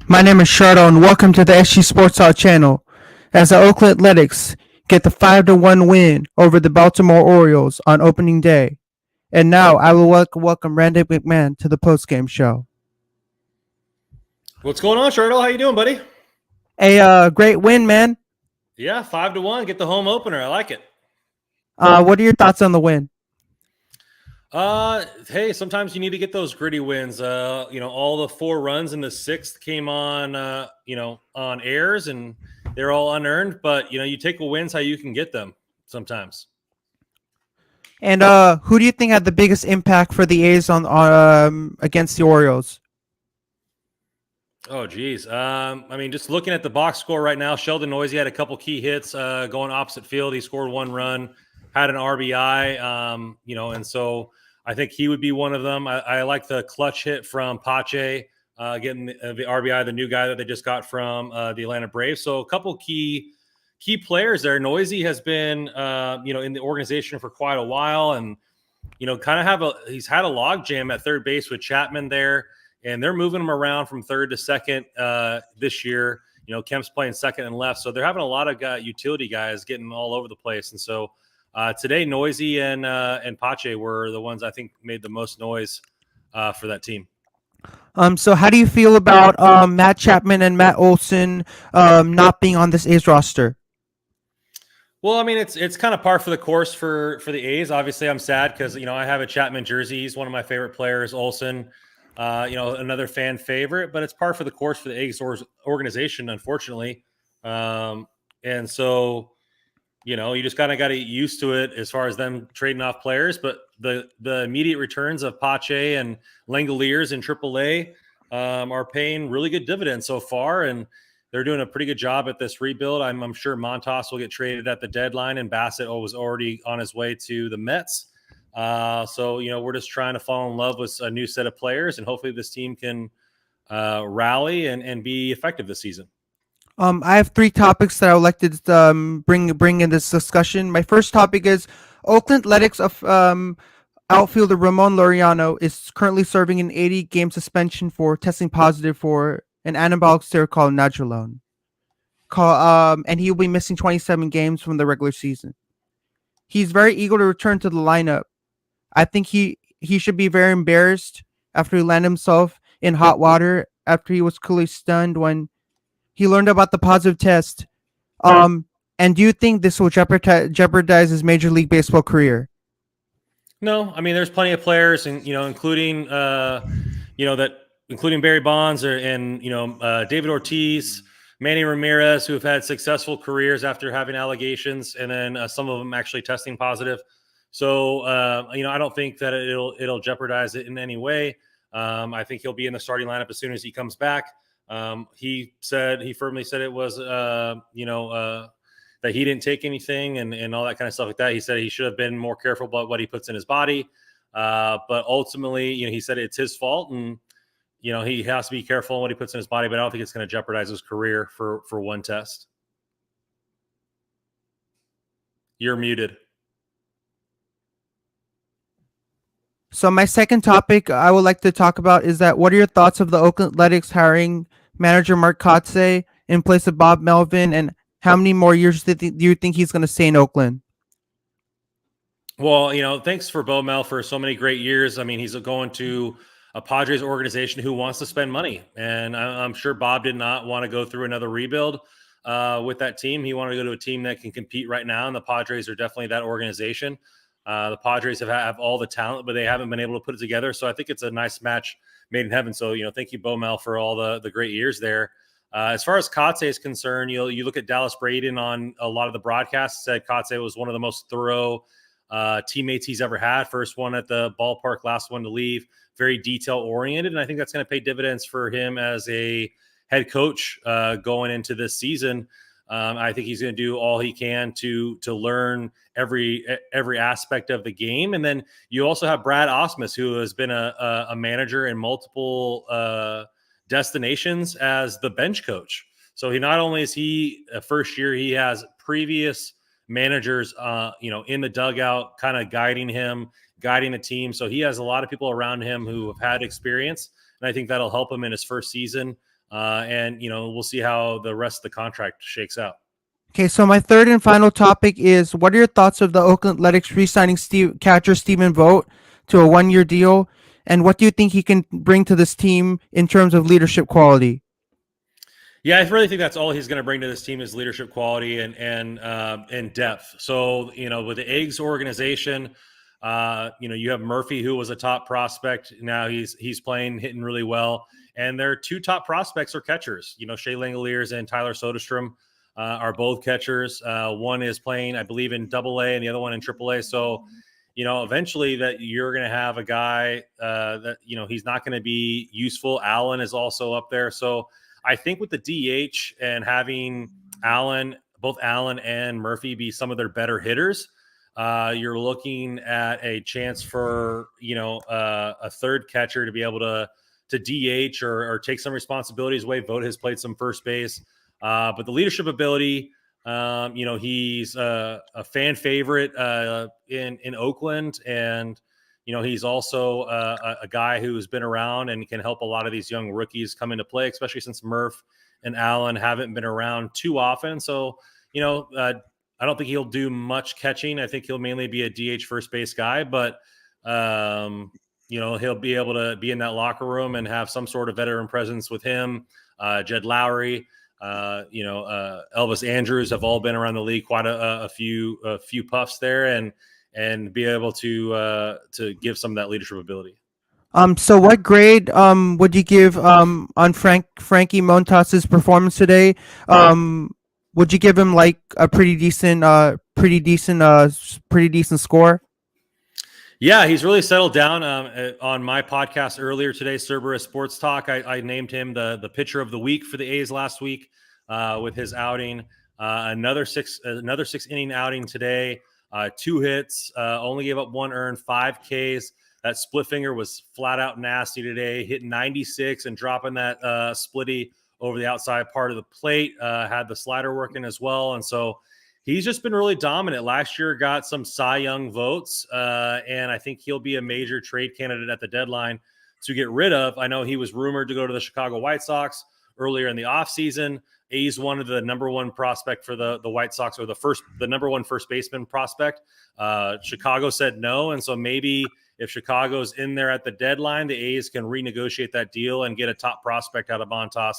My name is Shardo, and welcome to the SG Sports Talk channel. As the Oakland Athletics get the 5-1 win over the Baltimore Orioles on opening day. And now I will welcome Randy McMahon to the postgame show. What's going on, Shardo? How you doing, buddy? A great win, man. Yeah, 5-1. Get the home opener. I like it. What are your thoughts on the win? Hey, sometimes you need to get those gritty wins. All the 4 runs in the 6th came on, on airs, and they're all unearned. But you take the wins how you can get them sometimes. And who do you think had the biggest impact for the A's on against the Orioles? Oh, geez. Just looking at the box score right now, Sheldon Noisy had a couple key hits going opposite field. He scored 1 run, had an RBI, and so I think he would be one of them. I like the clutch hit from Pache, getting the RBI, the new guy that they just got from the Atlanta Braves. So a couple key players there. Noisy has been, in the organization for quite a while, and he's had a log jam at third base with Chapman there, and they're moving him around from third to second this year. Kemp's playing second and left, so they're having a lot of utility guys getting all over the place, and so. Today, Noisy and Pache were the ones I think made the most noise for that team. So how do you feel about Matt Chapman and Matt Olson not being on this A's roster? Well, it's kind of par for the course for the A's. Obviously, I'm sad because I have a Chapman jersey. He's one of my favorite players. Olson, another fan favorite, but it's par for the course for the A's organization, unfortunately. And so. You just kind of got to get used to it as far as them trading off players. But the immediate returns of Pache and Langoliers in AAA are paying really good dividends so far, and they're doing a pretty good job at this rebuild. I'm sure Montas will get traded at the deadline, and Bassett was already on his way to the Mets. So we're just trying to fall in love with a new set of players, and hopefully this team can rally and be effective this season. I have 3 topics that I would like to bring in this discussion. My first topic is Oakland Athletics outfielder Ramon Laureano is currently serving an 80-game suspension for testing positive for an anabolic steroid called nandrolone. And he will be missing 27 games from the regular season. He's very eager to return to the lineup. I think he should be very embarrassed after he landed himself in hot water after he was clearly stunned when he learned about the positive test. And do you think this will jeopardize his Major League Baseball career? No, there's plenty of players, and including including Barry Bonds and David Ortiz, Manny Ramirez, who have had successful careers after having allegations, and then some of them actually testing positive. So I don't think that it'll jeopardize it in any way. I think he'll be in the starting lineup as soon as he comes back. He firmly said it was, that he didn't take anything and all that kind of stuff like that. He said he should have been more careful about what he puts in his body. But ultimately, he said it's his fault and, he has to be careful on what he puts in his body, but I don't think it's going to jeopardize his career for one test. You're muted. So my second topic I would like to talk about is that what are your thoughts of the Oakland Athletics hiring manager Mark Kotsay in place of Bob Melvin, and how many more years do you think he's going to stay in Oakland? Well, thanks for Bo Mel for so many great years. He's going to a Padres organization who wants to spend money, and I'm sure Bob did not want to go through another rebuild with that team. He wanted to go to a team that can compete right now, and the Padres are definitely that organization. The Padres have all the talent, but they haven't been able to put it together. So I think it's a nice match made in heaven. So, thank you, Bo Mel, for all the great years there. As far as Kotsay is concerned, you look at Dallas Braden on a lot of the broadcasts, said Kotsay was one of the most thorough teammates he's ever had. First one at the ballpark, last one to leave, very detail oriented. And I think that's going to pay dividends for him as a head coach going into this season. I think he's going to do all he can to learn every aspect of the game. And then you also have Brad Osmus, who has been a manager in multiple destinations as the bench coach. So he not only is he a first year, he has previous managers, in the dugout, kind of guiding him, guiding the team. So he has a lot of people around him who have had experience, and I think that'll help him in his first season. And we'll see how the rest of the contract shakes out. Okay, so my third and final topic is what are your thoughts of the Oakland Athletics re-signing catcher Stephen Vogt to a 1-year deal, and what do you think he can bring to this team in terms of leadership quality? Yeah, I really think that's all he's going to bring to this team is leadership quality and depth. So with the Eggs organization, you have Murphy, who was a top prospect. Now he's playing, hitting really well, and their two top prospects are catchers. Shea Langoliers and Tyler Soderstrom are both catchers. One is playing, I believe, in Double-A, and the other one in Triple-A. So eventually that you're going to have a guy that he's not going to be useful. Allen is also up there, so. I think with the DH and having both Allen and Murphy be some of their better hitters, you're looking at a chance for a third catcher to be able to DH or take some responsibilities away. Vogt has played some first base, but the leadership ability, he's a fan favorite in Oakland, and he's also a guy who's been around and can help a lot of these young rookies come into play, especially since Murph and Allen haven't been around too often. So, I don't think he'll do much catching. I think he'll mainly be a DH first base guy, but, he'll be able to be in that locker room and have some sort of veteran presence with him. Jed Lowry, Elvis Andrews have all been around the league quite a few puffs there, and be able to give some of that leadership ability. So what grade would you give on Frankie Montas's performance today? Would you give him like a pretty decent score? Yeah, he's really settled down. On my podcast earlier today, Cerberus Sports Talk, I named him the pitcher of the week for the A's last week with his outing. Another six inning outing today. 2 hits, only gave up 1 earned, 5 Ks. That split finger was flat out nasty today, hitting 96 and dropping that splitty over the outside part of the plate. Had the slider working as well. And so he's just been really dominant. Last year got some Cy Young votes, and I think he'll be a major trade candidate at the deadline to get rid of. I know he was rumored to go to the Chicago White Sox earlier in the offseason. A's wanted the number 1 prospect for the White Sox, or the number 1 first baseman prospect. Chicago said no, and so maybe if Chicago's in there at the deadline, the A's can renegotiate that deal and get a top prospect out of Montas,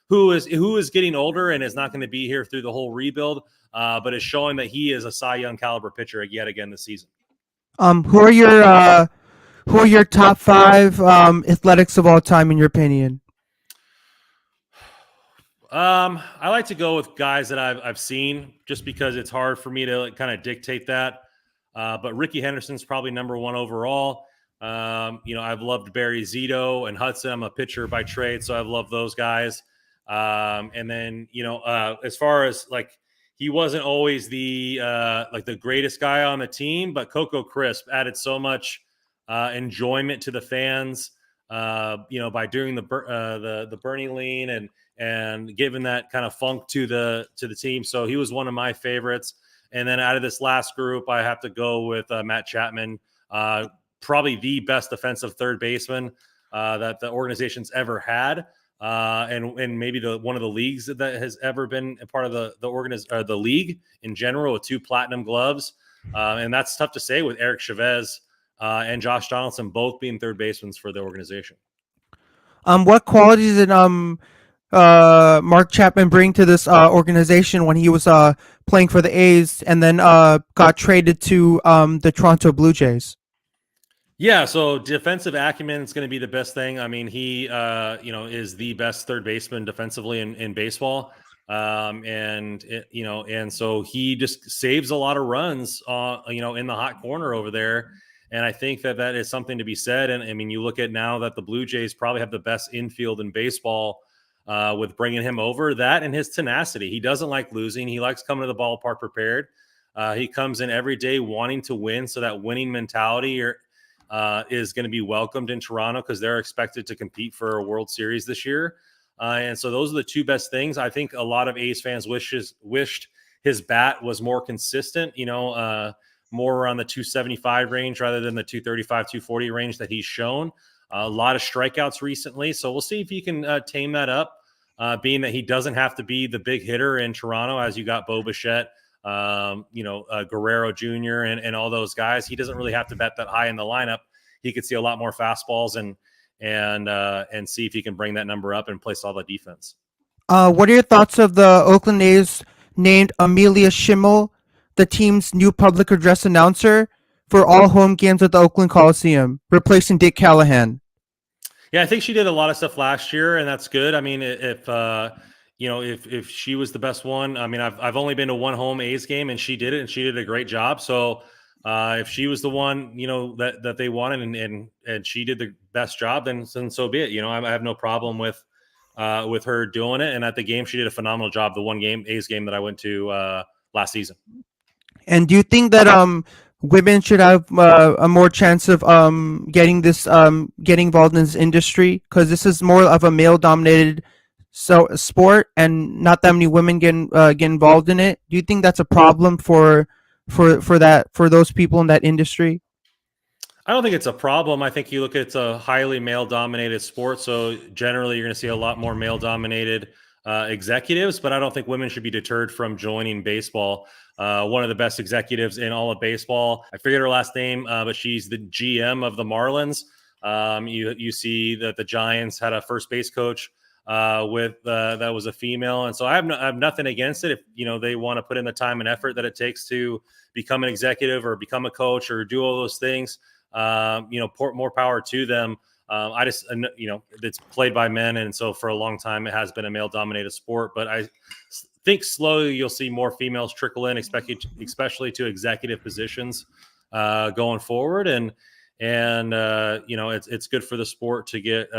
who is getting older and is not going to be here through the whole rebuild, but is showing that he is a Cy Young caliber pitcher yet again this season. Who are your top 5 athletics of all time in your opinion? I like to go with guys that I've seen, just because it's hard for me to kind of dictate that. But Ricky Henderson's probably number 1 overall. I've loved Barry Zito and Hudson. I'm a pitcher by trade, so I've loved those guys. And then, as far as he wasn't always the greatest guy on the team, but Coco Crisp added so much enjoyment to the fans, by doing the Bernie lean and giving that kind of funk to the team. So he was one of my favorites. And then out of this last group, I have to go with Matt Chapman, probably the best defensive third baseman that the organization's ever had, and maybe one of the leagues that has ever been a part of the league in general, with 2 platinum gloves. And that's tough to say with Eric Chavez and Josh Donaldson both being third basemen for the organization. What qualities did Mark Chapman bring to this organization when he was playing for the A's and then got traded to the Toronto Blue Jays? Yeah, so defensive acumen is going to be the best thing. I mean, he is the best third baseman defensively in baseball, and so he just saves a lot of runs, in the hot corner over there. And I think that is something to be said. And I mean, you look at now that the Blue Jays probably have the best infield in baseball with bringing him over. That and his tenacity. He doesn't like losing. He likes coming to the ballpark prepared. He comes in every day wanting to win, so that winning mentality is going to be welcomed in Toronto, because they're expected to compete for a World Series this year. And so those are the 2 best things. I think a lot of A's fans wished his bat was more consistent, more around the 275 range rather than the 235, 240 range that he's shown. A lot of strikeouts recently. So we'll see if he can tame that up. being that he doesn't have to be the big hitter in Toronto, as you got Bo Bichette, Guerrero Jr. and all those guys. He doesn't really have to bet that high in the lineup. He could see a lot more fastballs and see if he can bring that number up and play solid defense. What are your thoughts of the Oakland A's named Amelia Schimmel the team's new public address announcer for all home games at the Oakland Coliseum, replacing Dick Callahan? Yeah, I think she did a lot of stuff last year, and that's good. I mean, if she was the best one, I mean, I've only been to one home A's game, and she did it, and she did a great job. So if she was the one, that they wanted, and she did the best job, then so be it. I have no problem with her doing it. And at the game, she did a phenomenal job. The one game A's game that I went to last season. And do you think that women should have a more chance of getting involved in this industry, because this is more of a male dominated sport and not that many women get involved in it? Do you think that's a problem for those people in that industry? I don't think it's a problem. I think you look at it's a highly male dominated sport. So generally, you're going to see a lot more male dominated executives, but I don't think women should be deterred from joining baseball. One of the best executives in all of baseball, I forget her last name, but she's the GM of the Marlins. You see that the Giants had a first base coach with that was a female, and so I have nothing against it if they want to put in the time and effort that it takes to become an executive or become a coach or do all those things. More power to them. I just, it's played by men. And so for a long time, it has been a male dominated sport, but I think slowly you'll see more females trickle in, especially to executive positions going forward. And it's good for the sport to get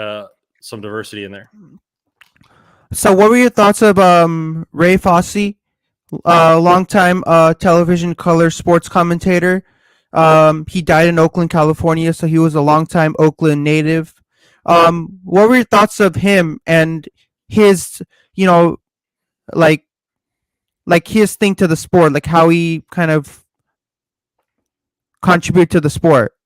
some diversity in there. So what were your thoughts of Ray Fosse, longtime television color sports commentator? He died in Oakland, California, so he was a longtime Oakland native. What were your thoughts of him and his, like his thing to the sport, like how he kind of contributed to the sport?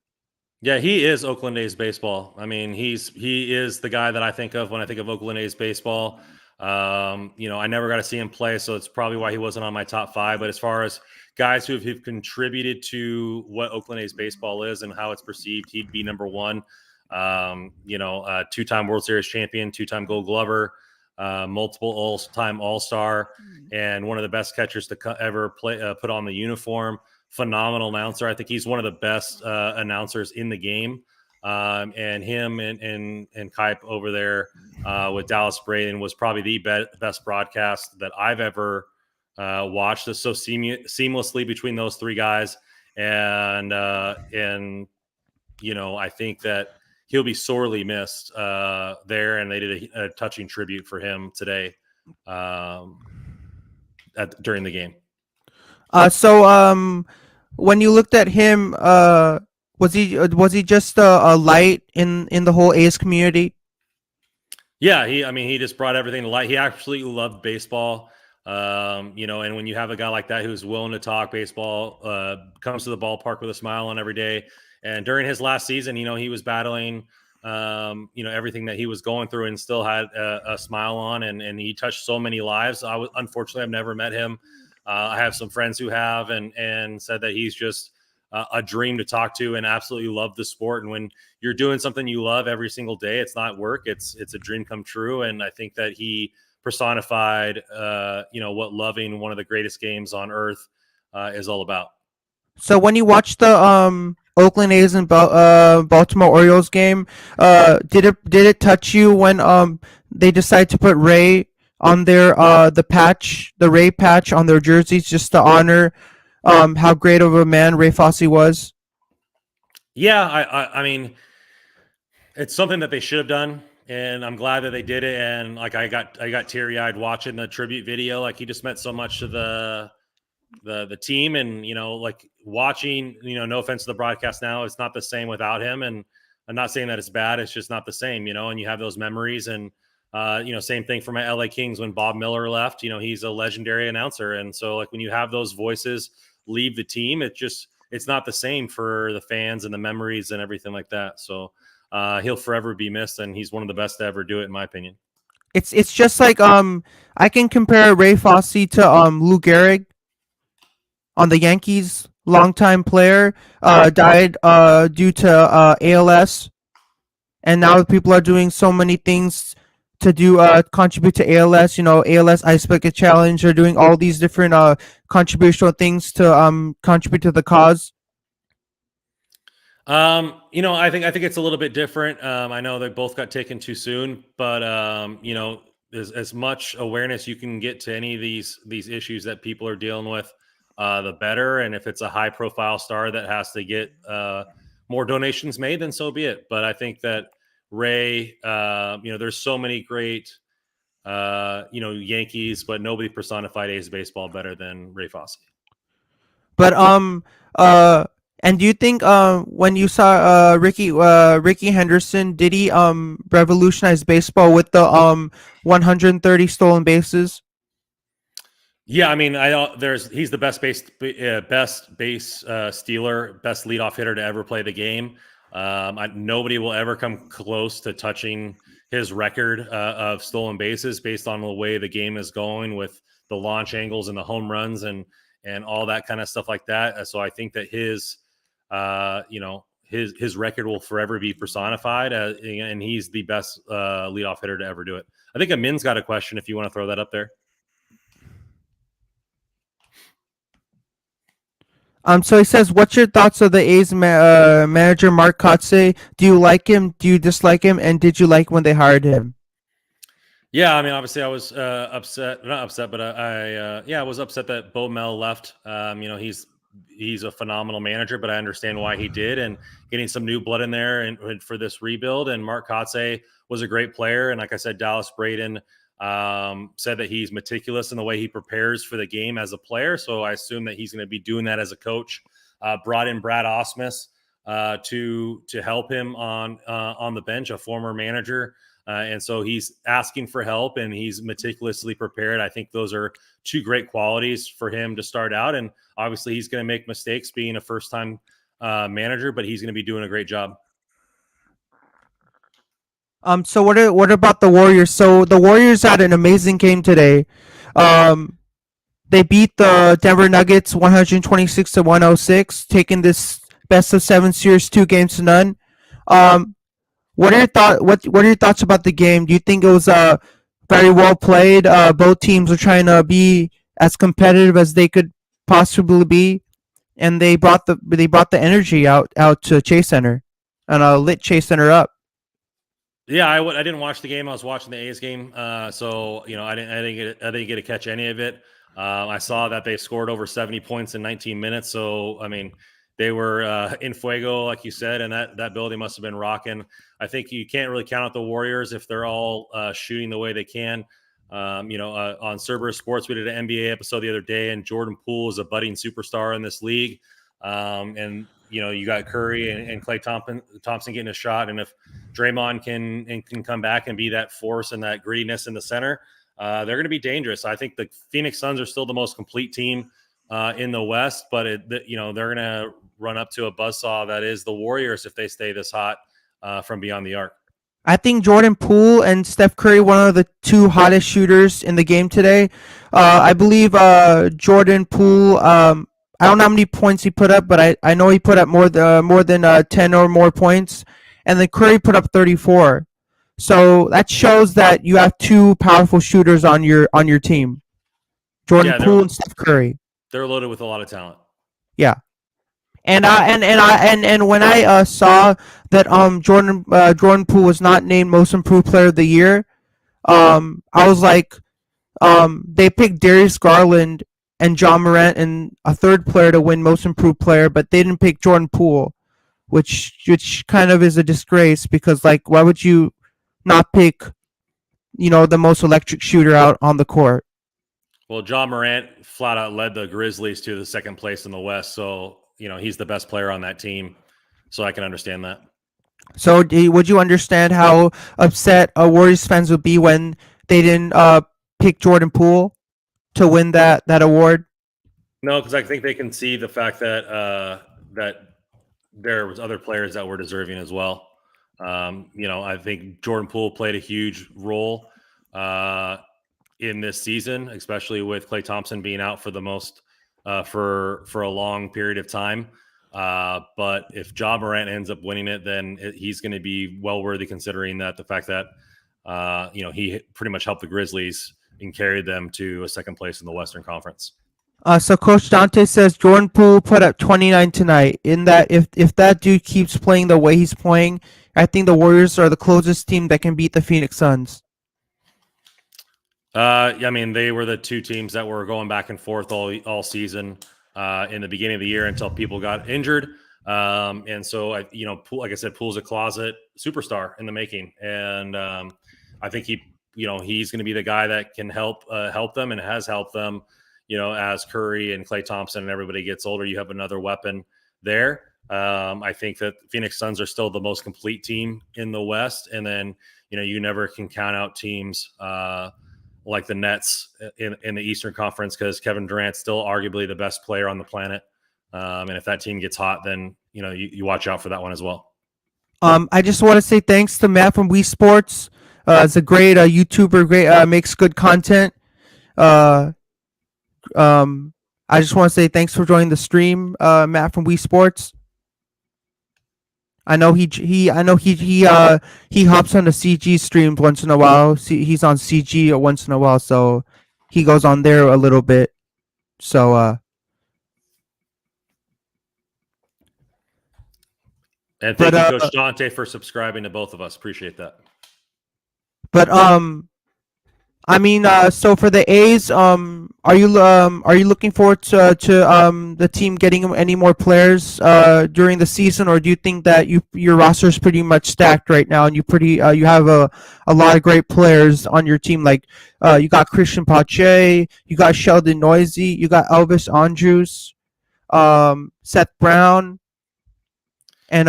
Yeah, he is Oakland A's baseball. I mean, he is the guy that I think of when I think of Oakland A's baseball. I never got to see him play, so it's probably why he wasn't on my top 5. But as far as guys who've contributed to what Oakland A's baseball is and how it's perceived, he'd be number 1. Two-time World Series champion, 2-time Gold Glover, multiple all-time All-Star, and one of the best catchers to ever play, put on the uniform. Phenomenal announcer. I think he's one of the best announcers in the game. And him and Kipe over there with Dallas Braden was probably the best broadcast that I've ever watched. It's so seamlessly between those 3 guys, and I think that he'll be sorely missed there. And they did a touching tribute for him today during the game. When you looked at him, was he just a light in the whole A's community? Yeah, he just brought everything to light. He absolutely loved baseball. And when you have a guy like that who's willing to talk baseball, comes to the ballpark with a smile on every day. And during his last season, he was battling, everything that he was going through, and still had a smile on, and he touched so many lives. Unfortunately, I've never met him. I have some friends who have, and said that he's just a dream to talk to, and absolutely love the sport. And when you're doing something you love every single day, it's not work, it's a dream come true. And I think that he personified, what loving one of the greatest games on earth is all about. So when you watched the Oakland A's and Baltimore Orioles game, did it touch you when they decided to put Ray on their the Ray patch on their jerseys, just to honor how great of a man Ray Fosse was? Yeah, I mean, it's something that they should have done, and I'm glad that they did it. And like I got teary eyed watching the tribute video. Like, he just meant so much to the team, and like watching. No offense to the broadcast now, it's not the same without him. And I'm not saying that it's bad. It's just not the same. And you have those memories. And same thing for my LA Kings when Bob Miller left. He's a legendary announcer, and so like when you have those voices leave the team, it's not the same for the fans and the memories and everything like that. So he'll forever be missed, and he's one of the best to ever do it, in my opinion. It's just like I can compare Ray Fosse to Lou Gehrig on the Yankees. Longtime player, died due to ALS, and now people are doing so many things to do contribute to ALS. You know, ALS Ice Bucket Challenge. They're doing all these different contributional things to contribute to the cause. I think it's a little bit different. I know they both got taken too soon, but as much awareness you can get to any of these issues that people are dealing with, the better. And if it's a high profile star that has to get more donations made, then so be it. But I think that Ray, there's so many great, Yankees, but nobody personified A's baseball better than Ray Fosse. But uh and do you think when you saw Ricky Henderson, did he revolutionize baseball with the 130 stolen bases? Yeah, I mean, he's the best base stealer, best leadoff hitter to ever play the game. Nobody will ever come close to touching his record of stolen bases based on the way the game is going with the launch angles and the home runs and all that kind of stuff like that. So I think that his record will forever be personified, and he's the best leadoff hitter to ever do it. I think Amin's got a question if you want to throw that up there. So he says, "What's your thoughts of the A's manager Mark Kotze? Do you like him? Do you dislike him? And did you like when they hired him?" Yeah, I mean, obviously, I was upset. Not upset, but I was upset that Bo Mel left. He's a phenomenal manager, but I understand why he did, and getting some new blood in there and for this rebuild. And Mark Kotze was a great player, and like I said, Dallas Braden said that he's meticulous in the way he prepares for the game as a player. So I assume that he's going to be doing that as a coach. Brought in Brad Osmus to help him on the bench, a former manager. And so he's asking for help and he's meticulously prepared. I think those are two great qualities for him to start out. And obviously, he's going to make mistakes being a first time manager, but he's going to be doing a great job. So what about the Warriors? So the Warriors had an amazing game today. Um, they beat the Denver Nuggets 126 to 106, taking this best of seven series 2 games to none. Um, what are your thought? What are your thoughts about the game? Do you think it was very well played? Both teams are trying to be as competitive as they could possibly be, and they brought the energy out to Chase Center, and lit Chase Center up. Yeah, I didn't watch the game. I was watching the A's game, so I didn't get to catch any of it. I saw that they scored over 70 points in 19 minutes. So I mean, they were in fuego, like you said, and that building must have been rocking. I think you can't really count out the Warriors if they're all shooting the way they can. On Cerberus Sports, we did an NBA episode the other day, and Jordan Poole is a budding superstar in this league. And you got Curry and Klay Thompson getting a shot, and if Draymond can come back and be that force and that grittiness in the center, they're going to be dangerous. I think the Phoenix Suns are still the most complete team in the West, but they're going to run up to a buzzsaw that is the Warriors if they stay this hot from beyond the arc. I think Jordan Poole and Steph Curry, one of the two hottest shooters in the game today. I believe Jordan Poole. I don't know how many points he put up, but I know he put up more than 10 or more points, and then Curry put up 34. So that shows that you have two powerful shooters on your team, Jordan Yeah, Poole and Steph Curry. they're loaded with a lot of talent. Yeah. And when I saw that Jordan Poole was not named Most Improved Player of the Year, I was like, they picked Darius Garland and John Morant and a third player to win Most Improved Player, but they didn't pick Jordan Poole, which kind of is a disgrace because like why would you not pick the most electric shooter out on the court? Well, John Morant flat out led the Grizzlies to the second place in the West, so he's the best player on that team. So I can understand that. So would you understand how upset Warriors fans would be when they didn't pick Jordan Poole to win that award? No, because I think they can see the fact that there was other players that were deserving as well. I think Jordan Poole played a huge role in this season, especially with Klay Thompson being out for the most for a long period of time. But if Ja Morant ends up winning it, then he's going to be well worthy, considering that the fact that he pretty much helped the Grizzlies and carried them to a second place in the Western Conference. So Coach Dante says Jordan Poole put up 29 tonight. In that, if that dude keeps playing the way he's playing, I think the Warriors are the closest team that can beat the Phoenix Suns. I mean, they were the two teams that were going back and forth all season in the beginning of the year until people got injured. And so, Poole, like I said, Poole's a closet superstar in the making, and I think he's going to be the guy that can help them and has helped them. As Curry and Klay Thompson and everybody gets older, you have another weapon there. I think that Phoenix Suns are still the most complete team in the West, and then you never can count out teams like the Nets in the Eastern Conference, because Kevin Durant's still arguably the best player on the planet. And if that team gets hot, then you watch out for that one as well. I just want to say thanks to Matt from Wii Sports. It's a great YouTuber, great makes good content. I just want to say thanks for joining the stream, Matt from Wii Sports. I know he hops on the CG streams once in a while. He's on CG once in a while, so he goes on there a little bit. So and thank you, Coach Dante, for subscribing to both of us. Appreciate that. But I mean, so for the A's, are you looking forward to the team getting any more players during the season, or do you think that your roster is pretty much stacked right now, and you have a lot of great players on your team? Like you got Christian Pache, you got Sheldon Noisy, you got Elvis Andrews, Seth Brown, and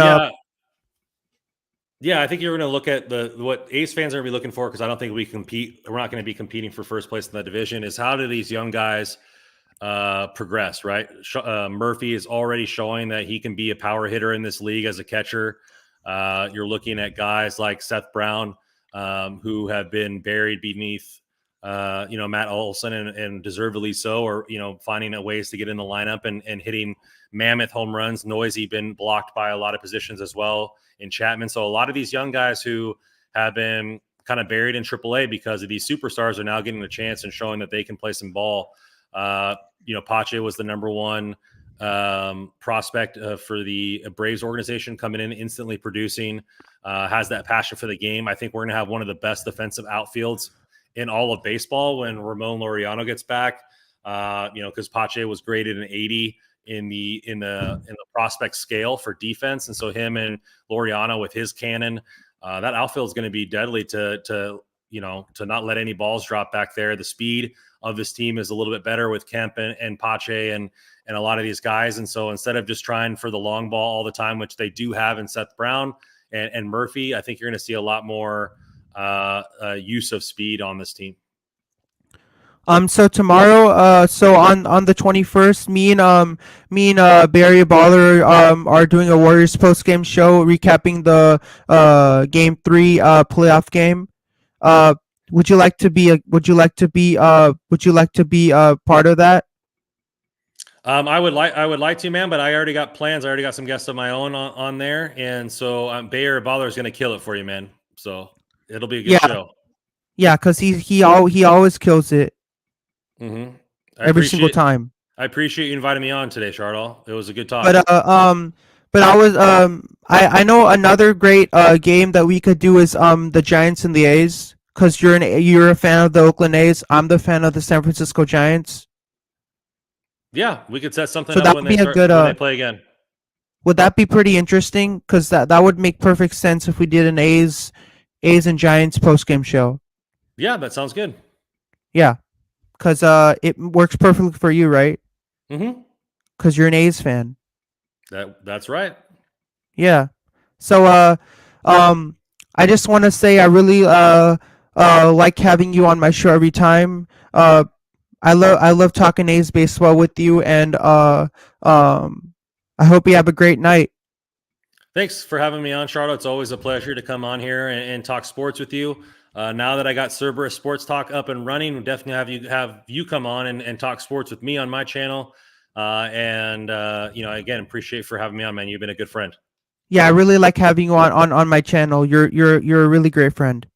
Yeah, I think you're going to look at what A's fans are going to be looking for, because I don't think we're not going to be competing for first place in the division, is how do these young guys progress, right? Murphy is already showing that he can be a power hitter in this league as a catcher. You're looking at guys like Seth Brown, who have been buried beneath Matt Olson, and deservedly so, or finding ways to get in the lineup and hitting mammoth home runs. Noisy been blocked by a lot of positions as well in Chapman. So a lot of these young guys who have been kind of buried in AAA because of these superstars are now getting a chance and showing that they can play some ball. Pache was the number one prospect for the Braves organization, coming in instantly producing, has that passion for the game. I think we're going to have one of the best defensive outfields in all of baseball when Ramon Laureano gets back. Because Pache was graded an 80 in the prospect scale for defense, and so him and Laureano with his cannon, that outfield is going to be deadly to not let any balls drop back there. The speed of this team is a little bit better with Kemp and Pache and a lot of these guys, and so instead of just trying for the long ball all the time, which they do have in Seth Brown and Murphy, I think you're going to see a lot more use of speed on this team. So tomorrow, so on the 21st, me and Barry Baller are doing a Warriors post-game show recapping the game 3 playoff game. Would you like to be part of that? I would like to, man, but I already got plans. I already got some guests of my own on there, and so Barry Baller is going to kill it for you, man. So it'll be a good show. Yeah, because he always kills it. Mm-hmm. Every single time. I appreciate you inviting me on today, Charles. It was a good talk. But I was I know another great game that we could do is the Giants and the A's, because you're a fan of the Oakland A's. I'm the fan of the San Francisco Giants. Yeah, we could set something up when they play again. Would that be pretty interesting? Because that would make perfect sense if we did an A's and Giants post game show. Yeah, that sounds good. Yeah. Because it works perfectly for you, right? Mm-hmm. Because you're an A's fan. That's right. Yeah. So I just want to say I really like having you on my show every time. I love talking A's baseball with you, and I hope you have a great night. Thanks for having me on, Charlotte. It's always a pleasure to come on here and talk sports with you. Now that I got Cerberus Sports Talk up and running, we'll definitely have you come on and talk sports with me on my channel. Again, appreciate for having me on, man. You've been a good friend. Yeah, I really like having you on my channel. You're a really great friend.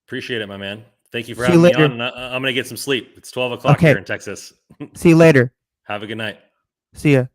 Appreciate it, my man. Thank you for See you having me later. on. I'm going to get some sleep. It's 12 o'clock Okay. here in Texas. See you later. Have a good night. See ya.